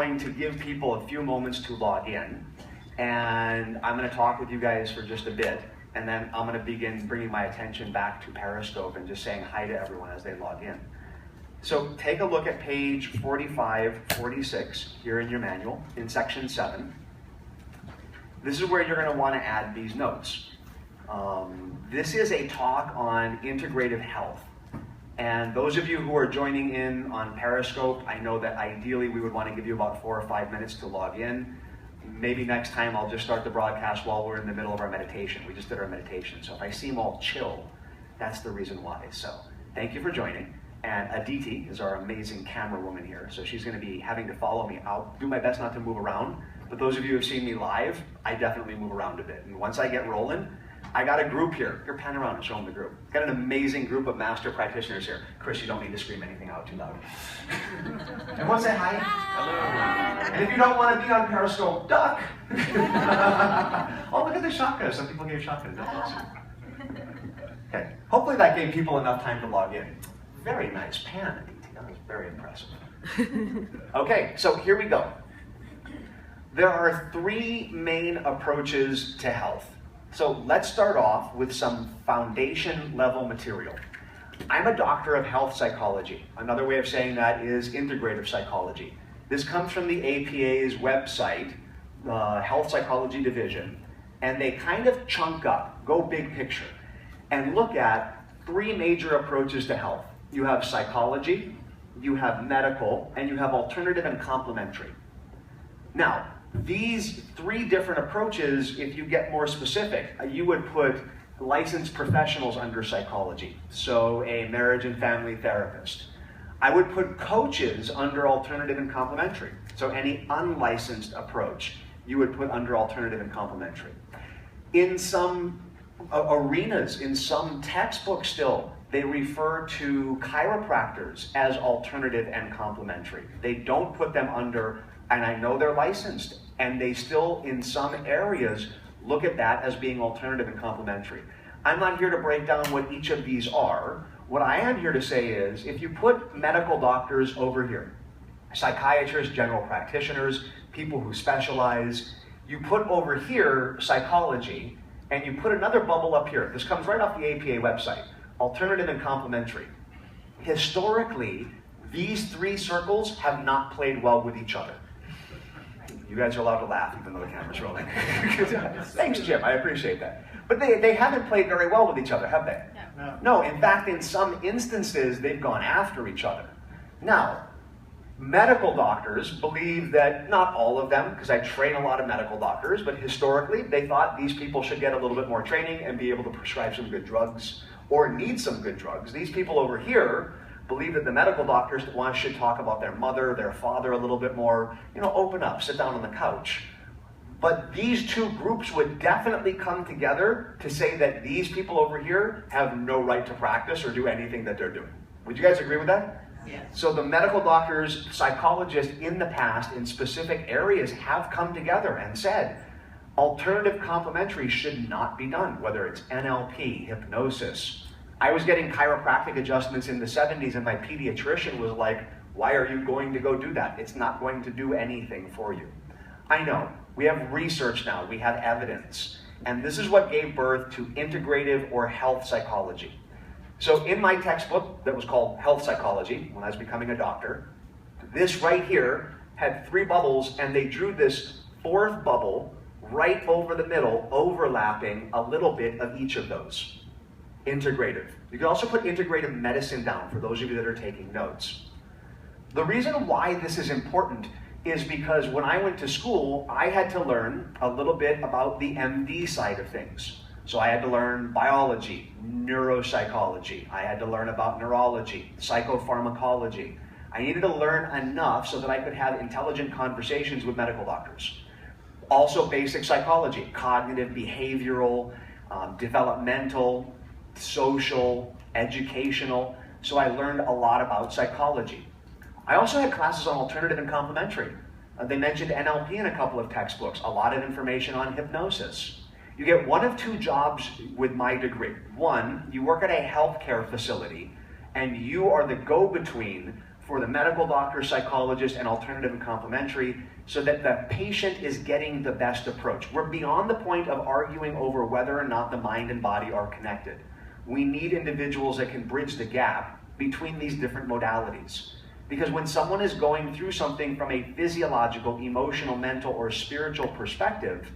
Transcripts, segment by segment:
going to give people a few moments to log in, and I'm going to talk with you guys for just a bit, and then I'm going to begin bringing my attention back to Periscope and just saying hi to everyone as they log in. So take a look at page 45, 46 here in your manual in section 7. This is where you're going to want to add these notes. This is a talk on integrative health. And those of you who are joining in on Periscope, I know that ideally we would want to give you about 4 or 5 minutes to log in. Maybe next time I'll just start the broadcast while we're in the middle of our meditation. We just did our meditation. So if I seem all chill, that's the reason why. So thank you for joining. And Aditi is our amazing camera woman here. So she's going to be having to follow me. I'll do my best not to move around. But those of you who have seen me live, I definitely move around a bit. And once I get rolling, I got a group here. Here, pan around and show them the group. Got an amazing group of master practitioners here. Chris, you don't need to scream anything out too loud. Everyone say hi. Hello. And if you don't want to be on Periscope, duck. Oh, look at the shotgun. Some people gave shotguns. That's awesome. Okay. Hopefully that gave people enough time to log in. Very nice pan, Aditi. That was very impressive. Okay, so here we go. There are 3 main approaches to health. So let's start off with some foundation level material. I'm a doctor of health psychology. Another way of saying that is integrative psychology. This comes from the APA's website, Health Psychology Division, and they kind of chunk up, go big picture, and look at 3 major approaches to health. You have psychology, you have medical, and you have alternative and complementary. Now, these 3 different approaches, if you get more specific, you would put licensed professionals under psychology, so a marriage and family therapist. I would put coaches under alternative and complementary, so any unlicensed approach you would put under alternative and complementary. In some arenas, in some textbooks still, they refer to chiropractors as alternative and complementary. They don't put them under, and I know they're licensed, and they still, in some areas, look at that as being alternative and complementary. I'm not here to break down what each of these are. What I am here to say is, if you put medical doctors over here, psychiatrists, general practitioners, people who specialize, you put over here psychology, and you put another bubble up here. This comes right off the APA website, alternative and complementary. Historically, these 3 circles have not played well with each other. You guys are allowed to laugh even though the camera's rolling. Thanks, Jim, I appreciate that. But they haven't played very well with each other, have they? No, in fact, in some instances, they've gone after each other. Now, medical doctors believe that, not all of them, because I train a lot of medical doctors, but historically, they thought these people should get a little bit more training and be able to prescribe some good drugs, or need some good drugs. These people over here believe that the medical doctors should talk about their mother, their father a little bit more, open up, sit down on the couch. But these 2 groups would definitely come together to say that these people over here have no right to practice or do anything that they're doing. Would you guys agree with that? Yes. So the medical doctors, psychologists in the past in specific areas have come together and said, alternative complementary should not be done, whether it's NLP, hypnosis. I was getting chiropractic adjustments in the 70s and my pediatrician was like, why are you going to go do that? It's not going to do anything for you. I know, we have research now, we have evidence, and this is what gave birth to integrative or health psychology. So in my textbook that was called Health Psychology, when I was becoming a doctor, this right here had 3 bubbles and they drew this 4th bubble right over the middle, overlapping a little bit of each of those. Integrative. You can also put integrative medicine down for those of you that are taking notes. The reason why this is important is because when I went to school, I had to learn a little bit about the MD side of things. So I had to learn biology, neuropsychology. I had to learn about neurology, psychopharmacology. I needed to learn enough so that I could have intelligent conversations with medical doctors. Also basic psychology, cognitive, behavioral, developmental, social, educational. So I learned a lot about psychology. I also had classes on alternative and complementary. They mentioned NLP in a couple of textbooks, a lot of information on hypnosis. You get 1 of 2 jobs with my degree. 1, you work at a healthcare facility and you are the go-between for the medical doctor, psychologist, and alternative and complementary, so that the patient is getting the best approach. We're beyond the point of arguing over whether or not the mind and body are connected. We need individuals that can bridge the gap between these different modalities. Because when someone is going through something from a physiological, emotional, mental, or spiritual perspective,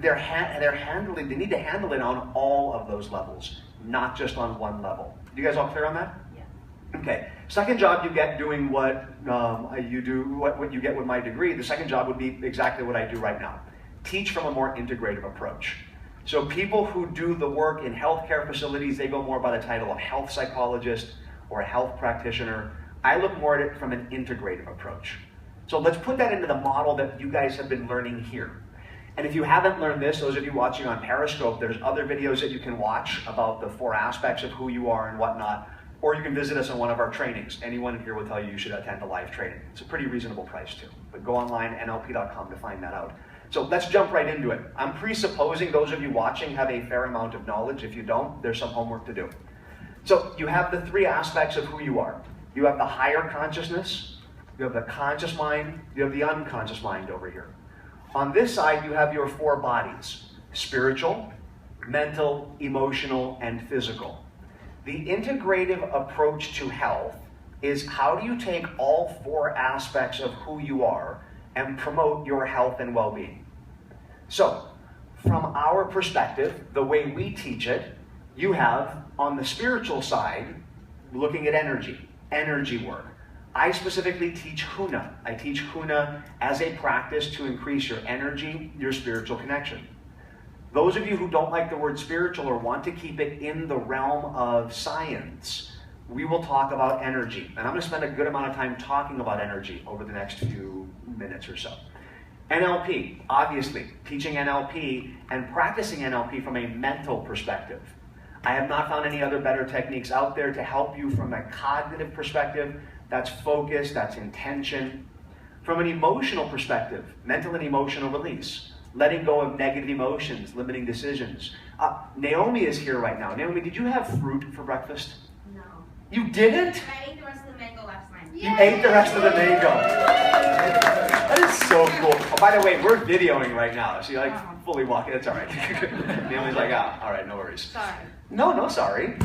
they need to handle it on all of those levels, not just on one level. You guys all clear on that? Yeah. Okay. Second job you get doing what you get with my degree, the second job would be exactly what I do right now. Teach from a more integrative approach. So people who do the work in healthcare facilities, they go more by the title of health psychologist or a health practitioner. I look more at it from an integrative approach. So let's put that into the model that you guys have been learning here. And if you haven't learned this, those of you watching on Periscope, there's other videos that you can watch about the 4 aspects of who you are and whatnot, or you can visit us on one of our trainings. Anyone here will tell you should attend a live training. It's a pretty reasonable price too, but go online, nlp.com, to find that out. So let's jump right into it. I'm presupposing those of you watching have a fair amount of knowledge. If you don't, there's some homework to do. So you have the 3 aspects of who you are. You have the higher consciousness, you have the conscious mind, you have the unconscious mind over here. On this side, you have your 4 bodies: spiritual, mental, emotional, and physical. The integrative approach to health is how do you take all 4 aspects of who you are and promote your health and well-being. So, from our perspective, the way we teach it, you have on the spiritual side, looking at energy work. I specifically teach Huna. I teach Huna as a practice to increase your energy, your spiritual connection. Those of you who don't like the word spiritual or want to keep it in the realm of science, we will talk about energy. And I'm going to spend a good amount of time talking about energy over the next few minutes or so. NLP, obviously, teaching NLP and practicing NLP from a mental perspective. I have not found any other better techniques out there to help you from a cognitive perspective. That's focus, that's intention. From an emotional perspective, mental and emotional release. Letting go of negative emotions, limiting decisions. Naomi is here right now. Naomi, did you have fruit for breakfast? No. You didn't? I ate the rest of the mango last night. You ate the rest of the mango. That is so cool. Oh, by the way, we're videoing right now. So you're like fully walking. It's all right. Naomi's like, all right, no worries. Sorry. No, sorry.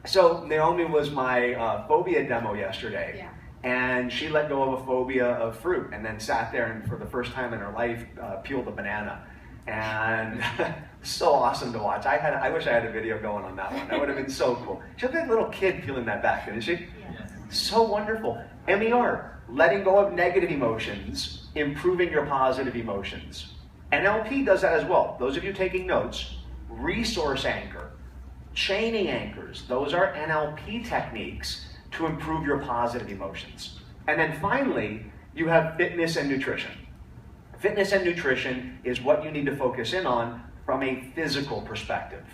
So Naomi was my phobia demo yesterday. Yeah. And she let go of a phobia of fruit and then sat there and for the first time in her life peeled a banana. And so awesome to watch. I wish I had a video going on that one. That would have been so cool. She looked like a little kid peeling that back, didn't she? Yes. So wonderful. MER, letting go of negative emotions, improving your positive emotions. NLP does that as well. Those of you taking notes, resource anchor, chaining anchors, those are NLP techniques to improve your positive emotions. And then finally, you have fitness and nutrition. Fitness and nutrition is what you need to focus in on from a physical perspective.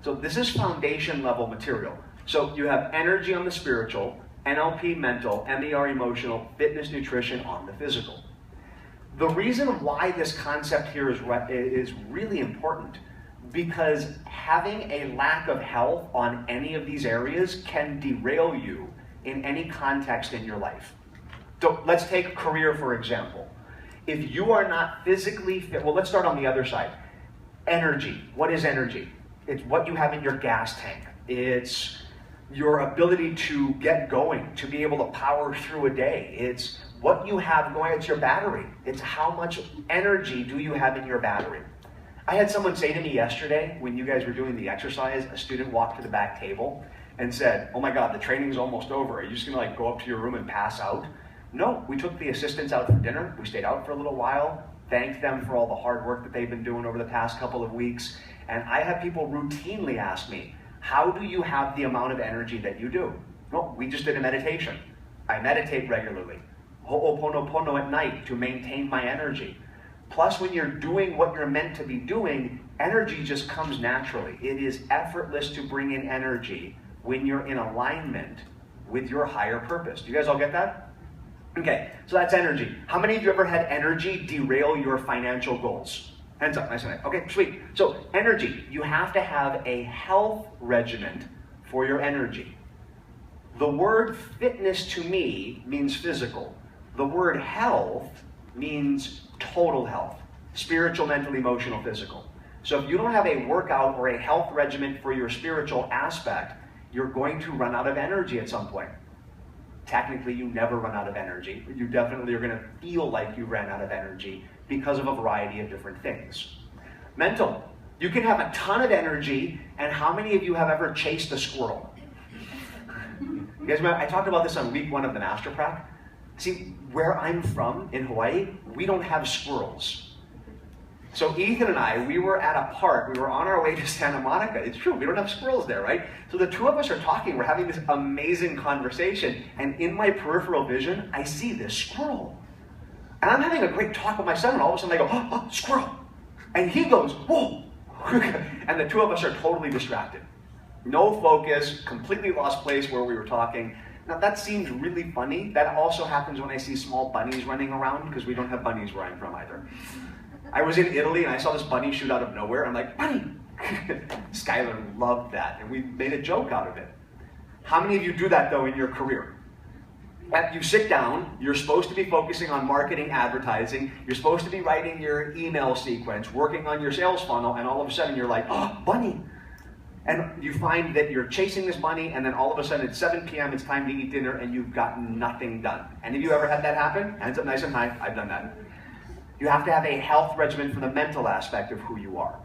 So this is foundation level material. So you have energy on the spiritual, NLP mental, MER emotional, fitness nutrition on the physical. The reason why this concept here is really important, because having a lack of health on any of these areas can derail you in any context in your life. So let's take a career, for example. If you are not physically fit, well, let's start on the other side. Energy. What is energy? It's what you have in your gas tank. It's your ability to get going, to be able to power through a day. It's what you have going, it's your battery. It's how much energy do you have in your battery. I had someone say to me yesterday, when you guys were doing the exercise, a student walked to the back table and said, oh my God, the training's almost over. Are you just gonna go up to your room and pass out? No, we took the assistants out for dinner. We stayed out for a little while, thanked them for all the hard work that they've been doing over the past couple of weeks. And I have people routinely ask me, how do you have the amount of energy that you do? Well, we just did a meditation. I meditate regularly. Ho'oponopono at night to maintain my energy. Plus, when you're doing what you're meant to be doing, energy just comes naturally. It is effortless to bring in energy when you're in alignment with your higher purpose. Do you guys all get that? Okay, so that's energy. How many of you ever had energy derail your financial goals? Hands up, nice and high. Okay, sweet. So energy, you have to have a health regimen for your energy. The word fitness to me means physical. The word health means total health. Spiritual, mental, emotional, physical. So if you don't have a workout or a health regimen for your spiritual aspect, you're going to run out of energy at some point. Technically, you never run out of energy. You definitely are going to feel like you ran out of energy because of a variety of different things. Mental. You can have a ton of energy, and how many of you have ever chased a squirrel? You guys remember, I talked about this on week 1 of the Master Prac. See, where I'm from in Hawaii, we don't have squirrels. So Ethan and I, we were at a park, we were on our way to Santa Monica. It's true, we don't have squirrels there, right? So the two of us are talking, we're having this amazing conversation, and in my peripheral vision, I see this squirrel. And I'm having a great talk with my son, and all of a sudden I go, oh, squirrel. And he goes, whoa. And the two of us are totally distracted. No focus, completely lost place where we were talking. Now that seems really funny. That also happens when I see small bunnies running around, because we don't have bunnies where I'm from either. I was in Italy and I saw this bunny shoot out of nowhere. I'm like, bunny! Skylar loved that, and we made a joke out of it. How many of you do that though in your career? You sit down, you're supposed to be focusing on marketing, advertising, you're supposed to be writing your email sequence, working on your sales funnel, and all of a sudden you're like, oh, bunny! And you find that you're chasing this bunny, and then all of a sudden it's 7 p.m., it's time to eat dinner, and you've gotten nothing done. Any of you ever had that happen? Hands up nice and high. I've done that. You have to have a health regimen for the mental aspect of who you are.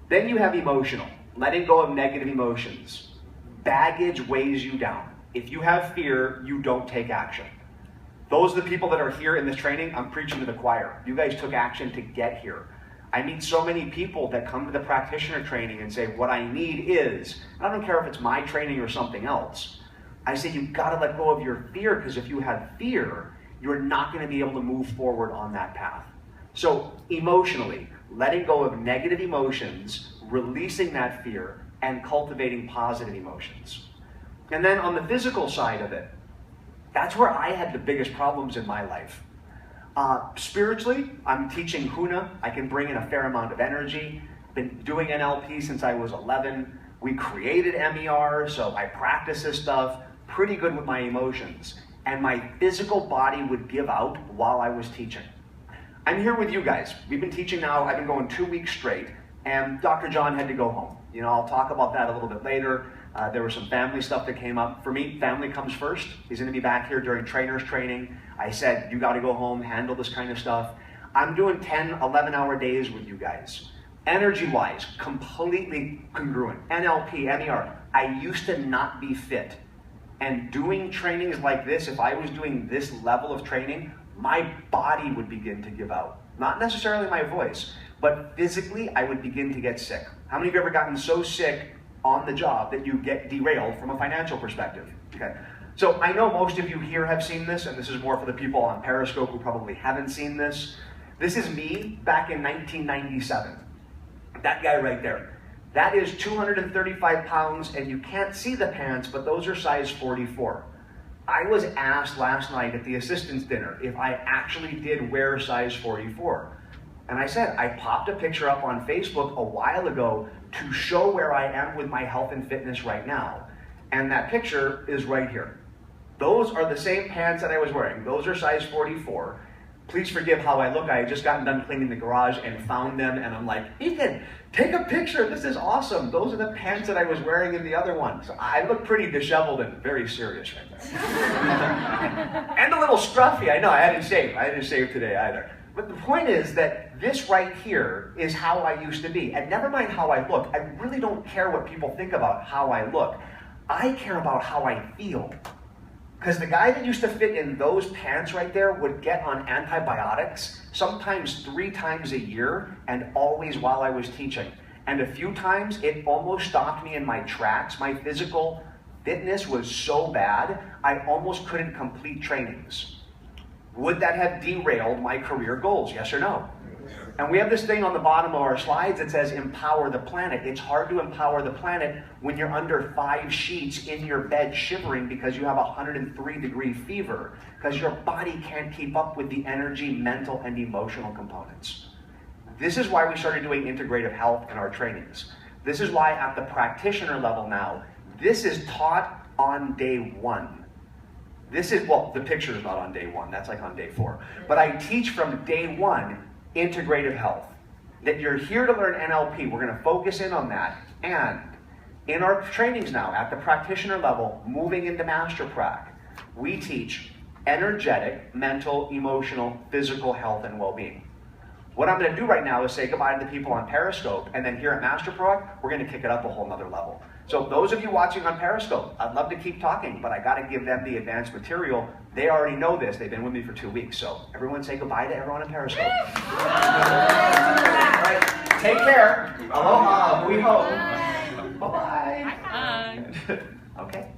Then you have emotional, letting go of negative emotions. Baggage weighs you down. If you have fear, you don't take action. Those are the people that are here in this training. I'm preaching to the choir. You guys took action to get here. I meet so many people that come to the practitioner training and say, what I need is, I don't care if it's my training or something else. I say, you've got to let go of your fear, because if you have fear, you're not going to be able to move forward on that path. So emotionally, letting go of negative emotions, releasing that fear, and cultivating positive emotions. And then on the physical side of it, that's where I had the biggest problems in my life. Spiritually, I'm teaching Huna. I can bring in a fair amount of energy. Been doing NLP since I was 11. We created MER, so I practice this stuff. Pretty good with my emotions. And my physical body would give out while I was teaching. I'm here with you guys. We've been teaching now, I've been going 2 weeks straight, and Dr. John had to go home. You know, I'll talk about that a little bit later. There was some family stuff that came up. For me, family comes first. He's going to be back here during trainer's training. I said, you got to go home, handle this kind of stuff. I'm doing 10, 11-hour days with you guys. Energy-wise, completely congruent. NLP, MER. I used to not be fit. And doing trainings like this, if I was doing this level of training, my body would begin to give out. Not necessarily my voice, but physically I would begin to get sick. How many of you have ever gotten so sick on the job that you get derailed from a financial perspective? Okay. So I know most of you here have seen this, and this is more for the people on Periscope who probably haven't seen this. This is me back in 1997. That guy right there. That is 235 pounds, and you can't see the pants, but those are size 44. I was asked last night at the assistants dinner if I actually did wear size 44. And I said, I popped a picture up on Facebook a while ago to show where I am with my health and fitness right now. And that picture is right here. Those are the same pants that I was wearing. Those are size 44. Please forgive how I look. I had just gotten done cleaning the garage and found them, and I'm like, Ethan, take a picture. This is awesome. Those are the pants that I was wearing in the other one. So I look pretty disheveled and very serious right there. And a little scruffy. I know, I hadn't shaved today either. But the point is that this right here is how I used to be. And never mind how I look. I really don't care what people think about how I look. I care about how I feel. Because the guy that used to fit in those pants right there would get on antibiotics sometimes 3 times a year, and always while I was teaching. And a few times it almost stopped me in my tracks. My physical fitness was so bad, I almost couldn't complete trainings. Would that have derailed my career goals? Yes or no? And we have this thing on the bottom of our slides that says empower the planet. It's hard to empower the planet when you're under 5 sheets in your bed shivering because you have a 103-degree fever, because your body can't keep up with the energy, mental, and emotional components. This is why we started doing integrative health in our trainings. This is why at the practitioner level now, this is taught on day 1. This is, well, the picture is not on day 1, that's like on day 4. But I teach from day 1 integrative health. That you're here to learn NLP, we're going to focus in on that. And in our trainings now, at the practitioner level, moving into Master Prac, we teach energetic, mental, emotional, physical health and well-being. What I'm going to do right now is say goodbye to the people on Periscope, and then here at Master Prac, we're going to kick it up a whole nother level. So those of you watching on Periscope, I'd love to keep talking, but I got to give them the advanced material. They already know this. They've been with me for 2 weeks. So everyone say goodbye to everyone on Periscope. Right. Take care. Aloha. We hope. Bye-bye. Bye. Okay.